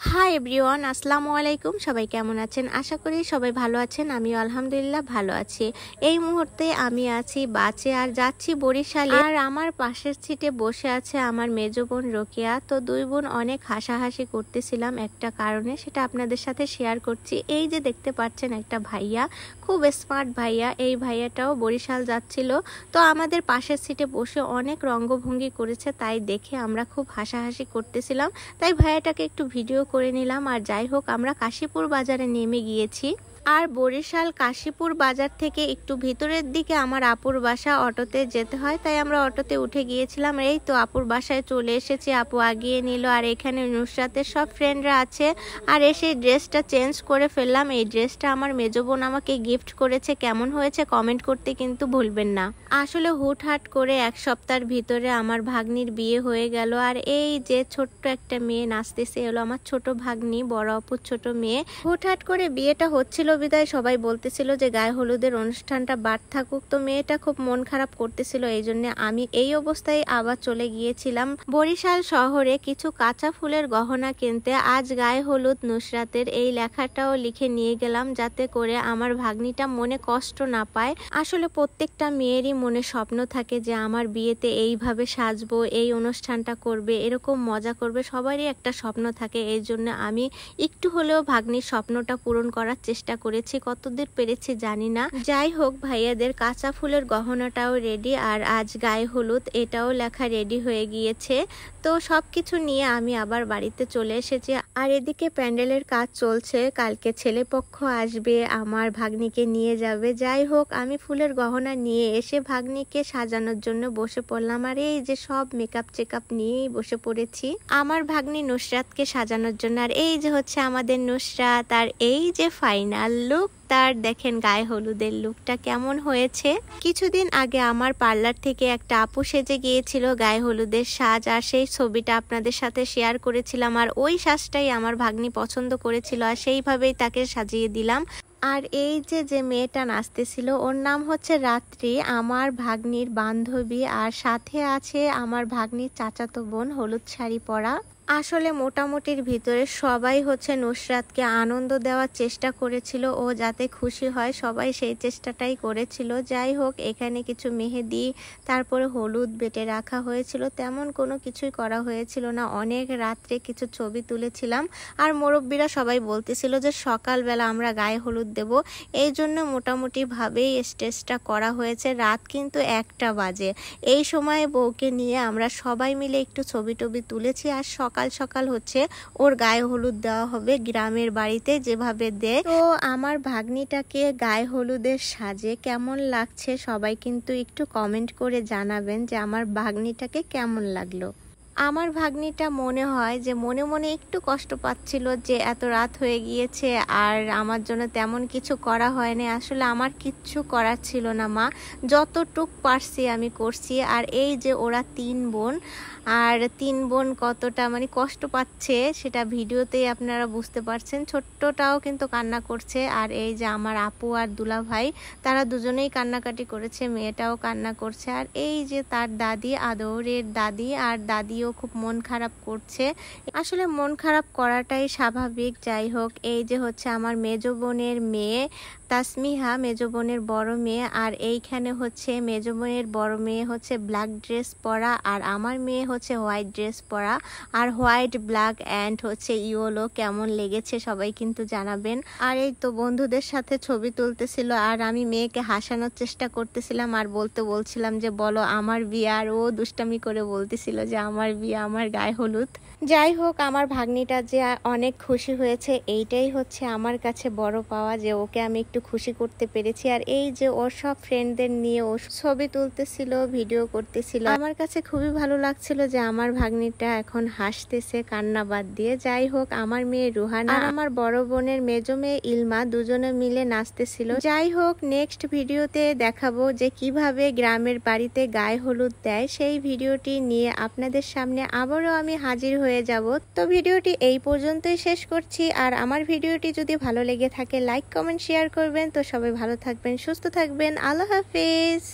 Hi everyone, আসসালামু আলাইকুম। সবাই কেমন আছেন? আশা করি সবাই ভালো আছেন। আমিও আলহামদুলিল্লাহ ভালো আছি। এই মুহূর্তে আমি আছি বাসে আর যাচ্ছি বরিশালে। আর আমার পাশের সিটে বসে আছে আমার মেজো বোন রোকেয়া। তো দুই বোন অনেক হাসাহাসি করতেছিলাম একটা কারণে, সেটা আপনাদের সাথে শেয়ার করছি। এই যে দেখতে পাচ্ছেন একটা ভাইয়া, খুব স্মার্ট ভাইয়া, এই ভাইয়াটাও বরিশাল যাচ্ছিল। তো আমাদের পাশের সিটে বসে অনেক রঙ্গভঙ্গি করেছে, তাই দেখে আমরা খুব হাসাহাসি করতেছিলাম। তাই ভাইয়াটাকে একটু ভিডিও করে নিলাম। আর যাই হোক, আমরা কাশীপুর বাজারে নেমে গিয়েছি। আর বরিশাল কাশীপুর বাজার থেকে একটু ভিতরের দিকে আমার আপুর বাসা, অটোতে যেতে হয়, তাই আমরা অটোতে উঠে গিয়েছিলাম। এই তো আপুর বাসায় চলে এসেছি, আপু আগিয়ে নিল। আর এখানে নুসরাতের সব ফ্রেন্ডরা আছে। আর এসে ড্রেসটা চেঞ্জ করে ফেললাম। এই ড্রেসটা আমার মেজো বোন আমাকে গিফট করেছে। কেমন হয়েছে কমেন্ট করতে কিন্তু ভুলবেন না। আসলে হুটহাট করে এক সপ্তাহের ভিতরে আমার ভাগ্নির বিয়ে হয়ে গেল। আর এই যে ছোট্ট একটা মেয়ে নাচতেছে, এলো আমার ছোট ভাগ্নি, বড় আপুর ছোট মেয়ে। হুটহাট করে বিয়েটা হচ্ছিল বিদায় সবাই বলতেছিল যে গায়ে হলুদের অনুষ্ঠানটা বাদ থাকুক। তো মেয়েটা খুব মন খারাপ করতেছিল, এই জন্য আমি এই অবস্থায় আবার চলে গিয়েছিলাম বরিশাল শহরে কিছু কাঁচা ফুলের গহনা কিনতে। আজ গায়ে হলুদ নুসরাতের, এই লেখাটাও লিখে নিয়ে গেলাম যাতে করে আমার ভাগ্নিটা মনে কষ্ট না পায়। আসলে প্রত্যেকটা মেয়েরই মনে স্বপ্ন থাকে যে আমার বিয়েতে এইভাবে সাজবো, এই অনুষ্ঠানটা করবে, এরকম মজা করবে, সবারই একটা স্বপ্ন থাকে। এই জন্য আমি একটু হলেও ভাগ্নির স্বপ্নটা পূরণ করার চেষ্টা করেছি। কতদূর পেরেছি জানি না। যাই হোক, ভাইয়াদের কাঁচা ফুলের গহনাটাও রেডি। আর আজ গায়ে হলুদ, এটাও লেখা রেডি হয়ে গিয়েছে। তো সবকিছু নিয়ে আমি আবার বাড়িতে চলে এসেছি। আর এদিকে প্যান্ডেলের কাজ চলছে, কালকে ছেলেপক্ষ আসবে, আমার ভাগ্নিকে নিয়ে যাবে। যাই হোক, আমি ফুলের গহনা নিয়ে এসে ভাগ্নিকে সাজানোর জন্য বসে পড়লাম। আর এই যে সব মেকআপ চেকআপ নিয়েই বসে পড়েছি আমার ভাগ্নি নুসরাতকে সাজানোর জন্য। আর এই যে হচ্ছে আমাদের নুসরাত, আর এই যে ফাইনাল লুক তার। দেখেন গায়ে হলুদের লুকটা কেমন হয়েছে। কিছুদিন আগে আমার পার্লার থেকে একটা আপু সেজে গিয়েছিল গায়ে হলুদের সাজ, আর সেই ছবিটা আপনাদের সাথে শেয়ার করেছিলাম। আর ওই সাজটাই আমার ভাগ্নি পছন্দ করেছিল, আর সেইভাবেই তাকে সাজিয়ে দিলাম। আর এই যে মেয়েটা নাচতেছিল, ওর নাম হচ্ছে রাত্রি, আমার ভাগ্নির বান্ধবী। আর সাথে আছে আমার ভাগ্নির চাচাতো বোন, হলুদ শাড়ি পরা। আসলে মোটামুটির ভিতরে সবাই হচ্ছে নুসরাতকে আনন্দ দেওয়ার চেষ্টা করেছিল, ও যাতে খুশি হয়, সবাই সেই চেষ্টাটাই করেছিল। যাই হোক, এখানে কিছু মেহেদি, তারপরে হলুদ বেটে রাখা হয়েছিল, তেমন কোনো কিছুই করা হয়েছিল না। অনেক রাত্রে কিছু ছবি তুলেছিলাম। আর মুরব্বীরা সবাই বলতেছিল যে সকালবেলা আমরা গায়ে হলুদ দেব, এই জন্য মোটামুটি ভাবেই স্টেজটা করা হয়েছে। রাত কিন্তু 1টা বাজে। এই সময় বউকে নিয়ে আমরা সবাই মিলে একটু ছবি টবি তুলেছি। আর সকাল সকাল হচ্ছে ওর গায়ে হলুদ দেওয়া হবে গ্রামের বাড়িতে যেভাবে দেয়। তো আমার ভাগ্নিটাকে গায়ে হলুদের সাজে কেমন লাগছে সবাই কিন্তু একটু কমেন্ট করে জানাবেন যে আমার ভাগ্নিটাকে কেমন লাগলো। আমার ভাগ্নিটা মনে হয় যে মনে মনে একটু কষ্ট পাচ্ছিল যে এত রাত হয়ে গিয়েছে আর আমার জন্য তেমন কিছু করা হয়নি। আসলে আমার কিচ্ছু করার ছিল না মা, যতটুক পারছি আমি করছি। আর এই যে ওরা 3 বোন, আর 3 বোন কতটা মানে কষ্ট পাচ্ছে সেটা ভিডিওতেই আপনারা বুঝতে পারছেন। ছোট্টটাও কিন্তু কান্না করছে। আর এই যে আমার আপু আর দুলা ভাই, তারা দুজনেই কান্নাকাটি করেছে, মেয়েটাও কান্না করছে। আর এই যে তার দাদি, আদরের দাদি, আর দাদিও খুব মন খারাপ করছে। আসলে মন খারাপ করাটাই স্বাভাবিক। যাই হোক, এই যে হচ্ছে আমার মেজো বোনের মেয়ে তাসমিহা, মেজো বোনের বড় মেয়ে। আর এইখানে হচ্ছে মেজো বোনের বড় মেয়ে হচ্ছে ব্ল্যাক ড্রেস পরা, আর আমার মেয়ে হচ্ছে হোয়াইট ড্রেস পরা। আর হোয়াইট, ব্ল্যাক অ্যান্ড হচ্ছে ইয়েলো কেমন লেগেছে সবাই কিন্তু জানাবেন। আর এই তো বন্ধুদের সাথে ছবি তুলতেছিল, আর আমি মেয়েকে হাসানোর চেষ্টা করতেছিলাম আর বলছিলাম যে বলো আমার বিয়ে। আর ও দুষ্টামি করে বলতেছিল যে আমার বিয়ে, আমার গায়ে হলুদ। যাই হোক, আমার ভাগ্নিটা যে অনেক খুশি হয়েছে, এইটাই হচ্ছে আমার কাছে বড় পাওয়া, যে ওকে আমি একটু খুশি করতে পেরেছি। আর এই যে ওর সব ফ্রেন্ডদের নিয়ে ও ছবি তুলতেছিল, ভিডিও করতেছিল। আমার কাছে খুবই ভালো লাগছিল যে আমার ভাগ্নিটা এখন হাসতেছে কান্না বাদ দিয়ে। যাই হোক, আমার মেয়ে রুহানা আর আমার বড় বোনের মেজো মেয়ে ইলমা দুজনে মিলে নাচতেছিল। যাই হোক, নেক্সট ভিডিওতে দেখাবো যে কিভাবে গ্রামের বাড়িতে গায়ে হলুদ দেয়, সেই ভিডিওটি নিয়ে আপনাদের সামনে আবারও আমি হাজির হয়ে যাব। তো ভিডিওটি এই পর্যন্তই শেষ করছি। আর আমার ভিডিওটি যদি ভালো লেগে থাকে লাইক, কমেন্ট, শেয়ার করবেন। তো সবাই ভালো থাকবেন, সুস্থ থাকবেন। আল্লাহ হাফেজ।